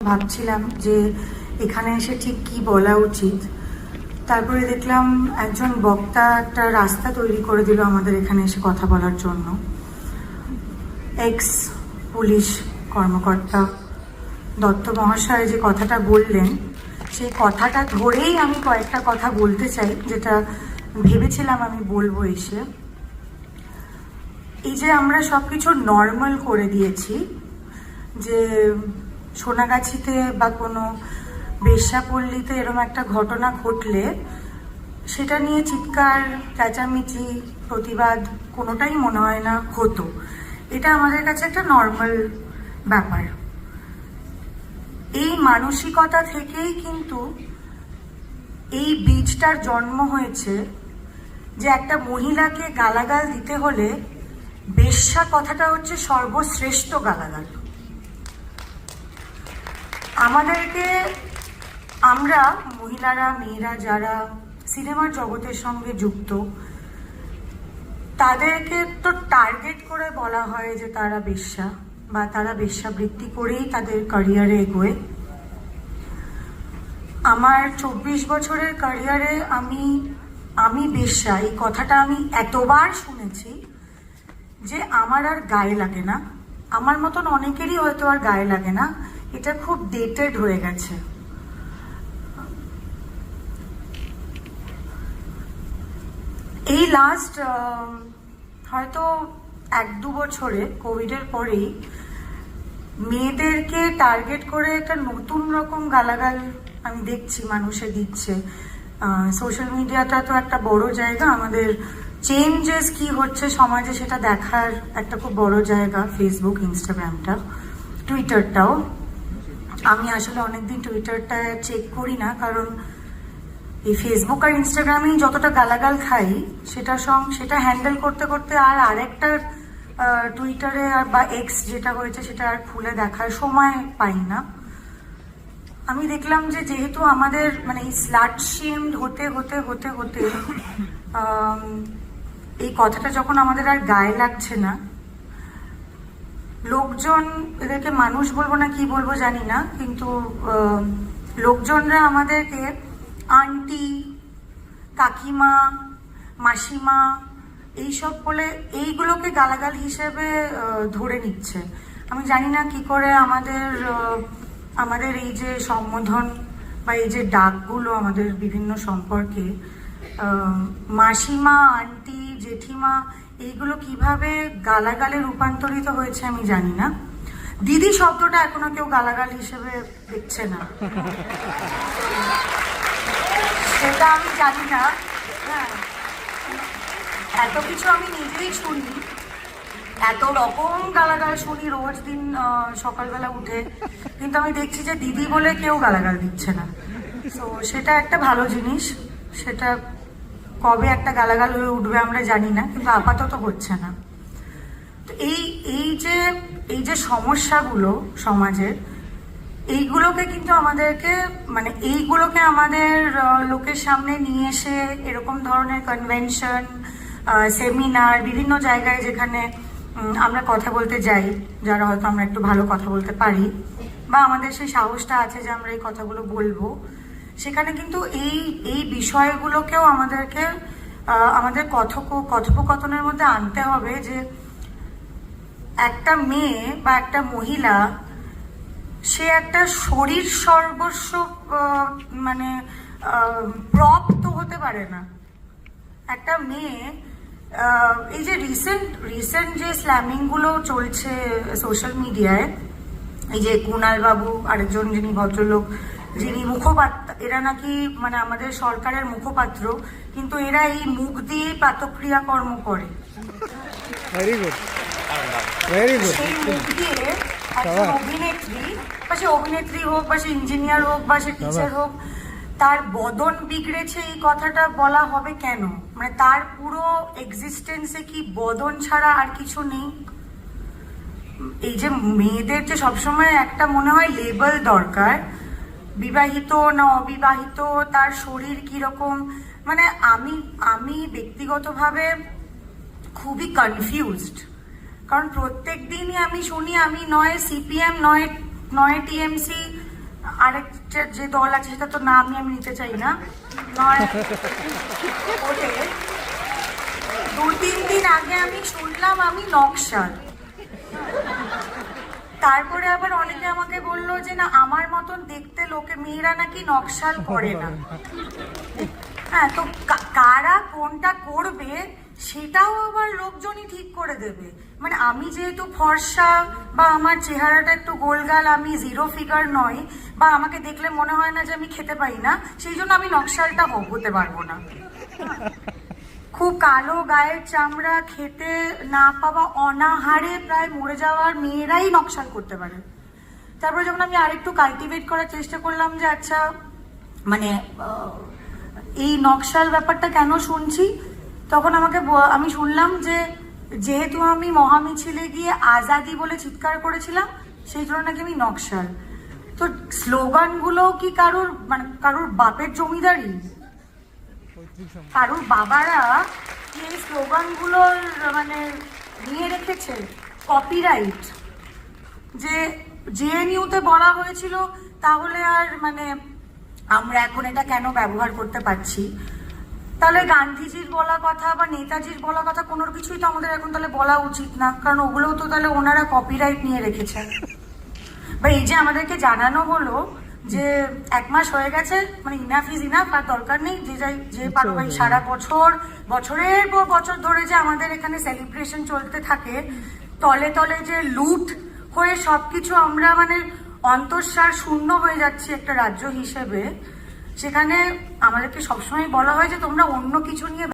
ভাবছিলাম যে এখানে এসে ঠিক কি বলা উচিত। তারপরে দেখলাম একজন বক্তা একটা রাস্তা তৈরি করে দিল আমাদের এখানে এসে কথা বলার জন্য। এক্স পুলিশ কর্মকর্তা দত্ত মহাশয় যে কথাটা বললেন, সেই কথাটা ধরেই আমি কয়েকটা কথা বলতে চাই, যেটা ভেবেছিলাম আমি বলবো এসে। এই যে আমরা সবকিছু নর্মাল করে দিয়েছি, যে সোনাগাছিতে বা কোনো বেশ্যাপল্লীতে এরকম একটা ঘটনা ঘটলে সেটা নিয়ে চিৎকার, চেঁচামেচি, প্রতিবাদ কোনোটাই মনে হয় না হতো। এটা আমাদের কাছে একটা নর্মাল ব্যাপার। এই মানসিকতা থেকেই কিন্তু এই বীজটার জন্ম হয়েছে, যে একটা মহিলাকে গালাগাল দিতে হলে বেশ্যা কথাটা হচ্ছে সর্বশ্রেষ্ঠ গালাগাল। আমাদেরকে, আমরা মহিলারা, মেয়েরা যারা সিনেমার জগতের সঙ্গে যুক্ত, তাদেরকে তো টার্গেট করে বলা হয় যে তারা বেশ্যা, বা তারা বেশ্যাবৃত্তি করেই তাদের ক্যারিয়ারে এগোয়। আমার 24 বছরের ক্যারিয়ারে আমি বেশ্যা এই কথাটা আমি এতবার শুনেছি যে আমার আর গায়ে লাগে না। আমার মতন অনেকেরই হয়তো আর গায়ে লাগে না, এটা খুব ডেটেড হয়ে গেছে। এই লাস্ট হয়তো 1-2 বছরে কোভিডের পরেই মেয়েদেরকে টার্গেট করে একটা নতুন রকম গালাগাল আমি দেখছি মানুষে দিচ্ছে। সোশ্যাল মিডিয়াটা তো একটা বড় জায়গা, আমাদের চেঞ্জেস কি হচ্ছে সমাজে সেটা দেখার একটা খুব বড় জায়গা। ফেসবুক, ইনস্টাগ্রামটা, টুইটারটাও। আমি আসলে অনেকদিন টুইটারটা চেক করি না, কারণ এই ফেসবুক আর ইনস্টাগ্রামেই যতটা গালাগাল খাই সেটা হ্যান্ডেল করতে করতে আর আরেকটা টুইটারে বা এক্স যেটা হয়েছে সেটা আর খুলে দেখার সময় পাই না। আমি দেখলাম যে যেহেতু আমাদের মানে এই স্লাট শেমড হতে হতে হতে হতে এই কথাটা যখন আমাদের আর গায়ে লাগছে না, লোকজন, এদেরকে মানুষ বলবো না কি বলবো জানি না, কিন্তু লোকজনরা আমাদেরকে আন্টি, কাকিমা, মাসিমা এইসব বলে এইগুলোকে গালাগাল হিসেবে ধরে নিচ্ছে। আমি জানি না কি করে আমাদের এই যে সম্বোধন বা এই যে ডাকগুলো আমাদের বিভিন্ন সম্পর্কে, মাসিমা, আন্টি, জেঠিমা, এইগুলো কিভাবে গালাগালে রূপান্তরিত হয়েছে আমি জানি না। দিদি শব্দটা এখনো কেউ গালাগাল হিসেবে দেখছে না, সেটা আমি জানি না। হ্যাঁ, এত কিছু আমি নিজেই শুনি, এত রকম গালাগাল শুনি রোজ দিন সকালবেলা উঠে, কিন্তু আমি দেখছি যে দিদি বলে কেউ গালাগাল দিচ্ছে না। তো সেটা একটা ভালো জিনিস। সেটা কবে একটা গালাগাল হয়ে উঠবে আমরা জানি না, কিন্তু আপাতত হচ্ছে না। তো এই যে সমস্যাগুলো সমাজের, এইগুলোকে কিন্তু আমাদেরকে এইগুলোকে আমাদের লোকের সামনে নিয়ে এসে এরকম ধরনের কনভেনশন, সেমিনার, বিভিন্ন জায়গায় যেখানে আমরা কথা বলতে যাই, যারা হয়তো আমরা একটু ভালো কথা বলতে পারি বা আমাদের সেই সাহসটা আছে যে আমরা এই কথাগুলো বলবো, সেখানে কিন্তু এই বিষয়গুলোকেও আমাদেরকে আমাদের কথোপকথনের মধ্যে আনতে হবে। যে একটা মেয়ে বা একটা মহিলা, সে একটা শরীর সর্বস্ব প্রপ তো হতে পারে না। একটা মেয়ে, এই যে রিসেন্ট যে স্ল্যামিং গুলো চলছে সোশ্যাল মিডিয়ায়, এই যে কুণাল বাবু, আরেকজন যিনি ভদ্রলোক, যিনি মুখপাত্র, এরা নাকি আমাদের সরকারের মুখপাত্র, কিন্তু এরা এই মুখ দিয়ে প্রাতক্রিয়া কর্ম করে। সেই মুখ দিয়ে অভিনেত্রী হোক বা সে ইঞ্জিনিয়ার হোক বা সে টিচার হোক, তার বদন বিগড়েছে এই কথাটা বলা হবে কেন? তার পুরো এক্সিস্টেন্সে কি বদন ছাড়া আর কিছু নেই? এই যে মেয়েদের যে সবসময় একটা মনে হয় লেবেল দরকার, বিবাহিত না অবিবাহিত, তার শরীর কিরকম, আমি ব্যক্তিগতভাবে খুবই কনফিউজড। কারণ প্রত্যেক দিনই আমি শুনি, আমি নয় সিপিএম নয় টিএমসি, আরেকটা যে দল আছে সেটা তো নামই আমি নিতে চাই না, নয় ওদের 2-3 দিন আগে আমি শুনলাম আমি নকশাল। তারপরে আবার অনেকে আমাকে বললো যে না আমার মতন দেখতে লোকে মেয়েরা নাকি নকশাল করে না। হ্যাঁ, তো কারা কোনটা করবে সেটাও আবার লোকজনই ঠিক করে দেবে। মানে আমি যেহেতু ফর্সা বা আমার চেহারাটা একটু গোলগাল, আমি জিরো ফিগার নয়, বা আমাকে দেখলে মনে হয় না যে আমি খেতে পারি না, সেই জন্য আমি নকশালটা হতে পারবো না। খুব কালো গায়ের চামড়া, খেতে না পাওয়া, অনাহারে প্রায় মরে যাওয়ার মেয়েরাই নকশাল করতে পারে। তারপরে যখন আমি আরেকটু কাল্টিভেট করার চেষ্টা করলাম যে আচ্ছা মানে এই নকশাল ব্যাপারটা কেন শুনছি, তখন আমি শুনলাম যে যেহেতু আমি মহামিছিলে গিয়ে আজাদি বলে চিৎকার করেছিলাম, সেই জন্য নাকি আমি নকশাল। তো স্লোগানগুলো কি কারোর বাপের জমিদারি? কারোর বাবারা কি এই স্লোগানগুলোর মানে নিয়ে রেখেছে কপিরাইট? যে জেএনইউতে বলা হয়েছিল, তাহলে আর মানে আমরা এখন এটা কেন ব্যবহার করতে পারছি? তাহলে গান্ধীজির বলা কথা বা নেতাজির বলা কথা কোনো কিছুই তো আমাদের এখন তাহলে বলা উচিত না, কারণ ওগুলোও তো তাহলে ওনারা কপিরাইট নিয়ে রেখেছেন। বা এই যে আমাদেরকে জানানো হলো যে 1 মাস হয়ে গেছে, মানে ইনাফ ইজ ইনাফ, আর দরকার নেই, যে পারো ভাই সারা বছরের পর বছর ধরে যে আমাদের এখানে সেলিব্রেশন চলতে থাকে, তলে তলে যে লুট হয়ে সবকিছু আমরা মানে অন্তঃসার শূন্য হয়ে যাচ্ছি একটা রাজ্য হিসেবে, সেখানে আমাদেরকে সবসময় বলা হয় যে তোমরা অন্য কিছু নিয়ে